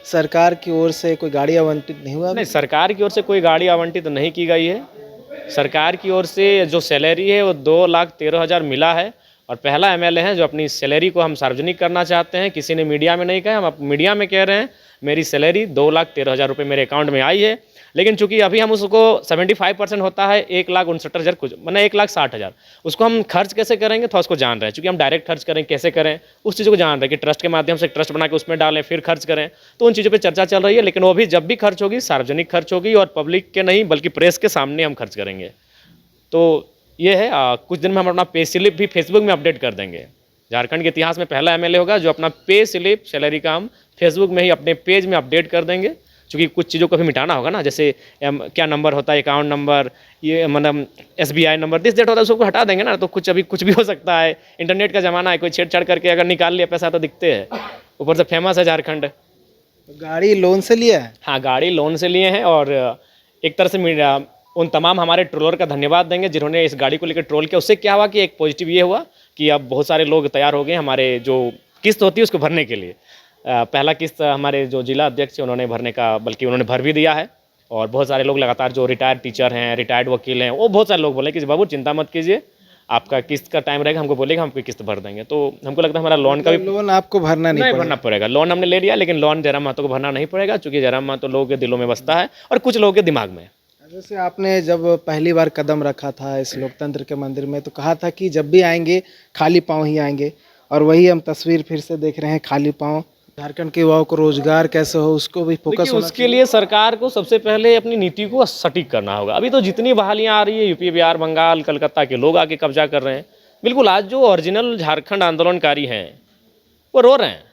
सरकार की ओर से कोई गाड़ी आवंटित नहीं हुआ? नहीं, सरकार की ओर से कोई गाड़ी आवंटित नहीं की गई है। सरकार की ओर से जो सैलरी है वो 2,13,000 मिला है और पहला एमएलए है जो अपनी सैलरी को हम सार्वजनिक करना चाहते हैं। किसी ने मीडिया में नहीं कहा, हम मीडिया में कह रहे हैं मेरी सैलरी 2,13,000 रुपये मेरे अकाउंट में आई है। लेकिन चूंकि अभी हम उसको 75% होता है 1,69,000 कुछ, मतलब 1,60,000, उसको हम खर्च कैसे करेंगे तो उसको जान रहे हैं। चूंकि हम डायरेक्ट खर्च करें कैसे करें उस चीज़ को जान रहे हैं कि ट्रस्ट के माध्यम से ट्रस्ट बना के उसमें डालें फिर खर्च करें, तो उन चीज़ों पर चर्चा चल रही है। लेकिन वो भी जब भी खर्च होगी सार्वजनिक खर्च होगी और पब्लिक के नहीं बल्कि प्रेस के सामने हम खर्च करेंगे। तो ये है, कुछ दिन में हम अपना पे स्लिप भी फेसबुक में अपडेट कर देंगे। झारखंड के इतिहास में पहला एमएलए होगा जो अपना पे स्लिप सैलरी का हम फेसबुक में ही अपने पेज में अपडेट कर देंगे। क्योंकि कुछ चीज़ों को भी मिटाना होगा ना, जैसे क्या नंबर होता है, अकाउंट नंबर, ये मतलब SBI नंबर, दिस डेट होता है, उसको हटा देंगे ना, तो कुछ अभी कुछ भी हो सकता है। इंटरनेट का ज़माना है, कोई छेड़छाड़ करके अगर निकाल लिया पैसा तो दिखते हैं। ऊपर से फेमस है झारखंड। गाड़ी लोन से लिया है? हाँ, गाड़ी लोन से लिए हैं और एक तरह से उन तमाम हमारे ट्रोलर का धन्यवाद देंगे जिन्होंने इस गाड़ी को लेकर ट्रोल किया। उससे क्या हुआ कि एक पॉजिटिव ये हुआ कि अब बहुत सारे लोग तैयार हो गए हमारे जो किस्त होती है उसको भरने के लिए। पहला किस्त हमारे जो जिला अध्यक्ष हैं उन्होंने भरने का, बल्कि उन्होंने भर भी दिया है। और बहुत सारे लोग लगातार जो रिटायर्ड टीचर हैं, रिटायर्ड वकील हैं, वो बहुत सारे लोग बोले कि बाबू चिंता मत कीजिए, आपका किस्त का टाइम रहेगा, हमको बोलेगा, हम किस्त भर देंगे। तो हमको लगता है हमारा लोन का भी लोन आपको भरना नहीं भरना पड़ेगा। लोन हमने ले लिया लेकिन लोन जयराम महतो को भरना नहीं पड़ेगा, क्योंकि जयराम महतो लोगों के दिलों में बसता है और कुछ लोगों के दिमाग में। जैसे आपने जब पहली बार कदम रखा था इस लोकतंत्र के मंदिर में तो कहा था कि जब भी आएंगे खाली पांव ही आएंगे, और वही हम तस्वीर फिर से देख रहे हैं, खाली पांव। झारखंड के युवाओं को रोजगार कैसे हो उसको भी फोकस होना उसके लिए सरकार को सबसे पहले अपनी नीति को सटीक करना होगा। अभी तो जितनी बहालियां आ रही है, यूपी, बिहार, बंगाल, कलकत्ता के लोग आके कब्जा कर रहे हैं। बिल्कुल, आज जो ओरिजिनल झारखंड आंदोलनकारी हैं वो रो रहे हैं।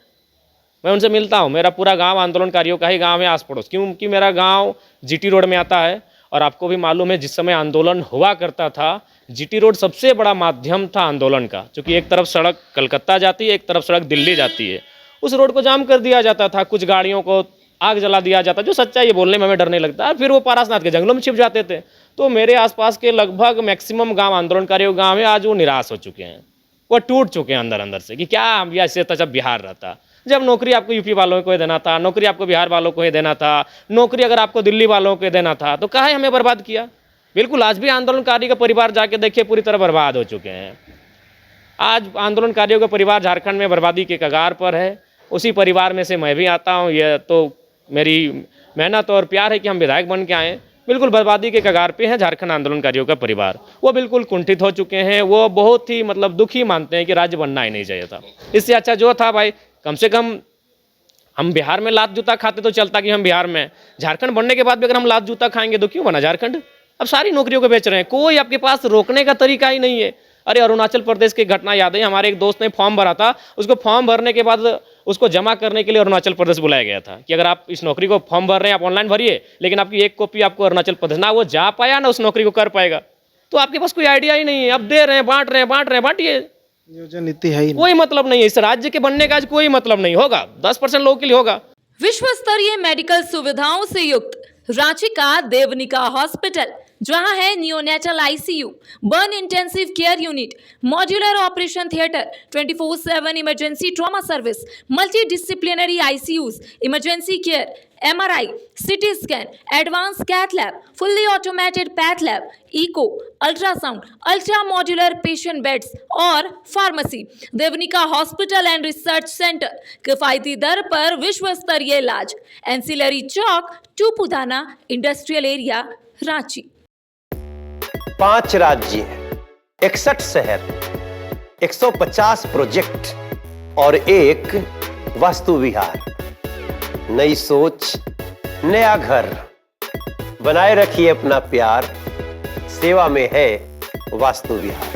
मैं उनसे मिलता हूँ, मेरा पूरा गाँव आंदोलनकारियों का ही गाँव है, आस पड़ोस, क्योंकि मेरा गाँव GT रोड में आता है। और आपको भी मालूम है जिस समय आंदोलन हुआ करता था GT रोड सबसे बड़ा माध्यम था आंदोलन का, क्योंकि एक तरफ सड़क कलकत्ता जाती है, एक तरफ सड़क दिल्ली जाती है। उस रोड को जाम कर दिया जाता था, कुछ गाड़ियों को आग जला दिया जाता, जो सच्चाई ये बोलने में हमें डर नहीं लगता। फिर वो पारसनाथ के जंगलों में छिप जाते थे। तो मेरे आसपास के लगभग मैक्सिमम गाँव आंदोलनकारियों गाँव है, आज वो निराश हो चुके हैं, वो टूट चुके हैं अंदर अंदर से कि क्या हम ऐसे था जब बिहार रहता, जब नौकरी आपको यूपी वालों को ही देना था, नौकरी आपको बिहार वालों को ही देना था, नौकरी अगर आपको दिल्ली वालों को देना था, तो काहे हमें बर्बाद किया। बिल्कुल, आज भी आंदोलनकारी का परिवार जाके देखिए पूरी तरह बर्बाद हो चुके हैं। आज आंदोलनकारियों का परिवार झारखंड में बर्बादी के कगार पर है। उसी परिवार में से मैं भी आता हूँ। यह तो मेरी मेहनत और प्यार है कि हम विधायक बन के आए। बिल्कुल बर्बादी के कगार पे है झारखंड आंदोलनकारियों का परिवार। वो बिल्कुल कुंठित हो चुके हैं, वो बहुत ही दुखी मानते हैं कि राज्य बनना ही नहीं चाहिए था। इससे अच्छा जो था भाई, कम से कम हम बिहार में लात जूता खाते तो चलता कि हम बिहार में, झारखंड बनने के बाद भी अगर हम लात जूता खाएंगे तो क्यों बना झारखंड। अब सारी नौकरियों को बेच रहे हैं, कोई आपके पास रोकने का तरीका ही नहीं है। अरे अरुणाचल प्रदेश की घटना याद है, हमारे एक दोस्त ने फॉर्म भरा था, उसको फॉर्म भरने के बाद उसको जमा करने के लिए अरुणाचल प्रदेश बुलाया गया था कि अगर आप इस नौकरी को फॉर्म भर रहे हैं आप ऑनलाइन भरिए, लेकिन आपकी एक कॉपी आपको अरुणाचल प्रदेश, ना वो जा पाया ना उस नौकरी को कर पाएगा। तो आपके पास कोई आइडिया ही नहीं है। अब दे रहे हैं, बांट रहे हैं, बांटिए। योजना नीति है ही कोई मतलब नहीं है, इस राज्य के बनने का आज कोई मतलब नहीं होगा। 10% लोगों के लिए होगा। विश्व स्तरीय मेडिकल सुविधाओं से युक्त रांची का देवनिका हॉस्पिटल, जहां है neonatal ICU, burn intensive care unit, modular operation theatre, 24/7 emergency trauma service, multi disciplinary ICUs, emergency care, MRI, CT scan, advance cath lab, fully automated path lab, echo, ultrasound, ultra modular patient beds और pharmacy. Devnika hospital and research centre, किफायती दर पर विश्व स्तरीय इलाज, ancillary चौक, Tupudana industrial area, Ranchi. 5 राज्य, 61 शहर, 150 प्रोजेक्ट और एक वास्तु विहार। नई सोच, नया घर। बनाए रखिए अपना प्यार, सेवा में है वास्तु विहार।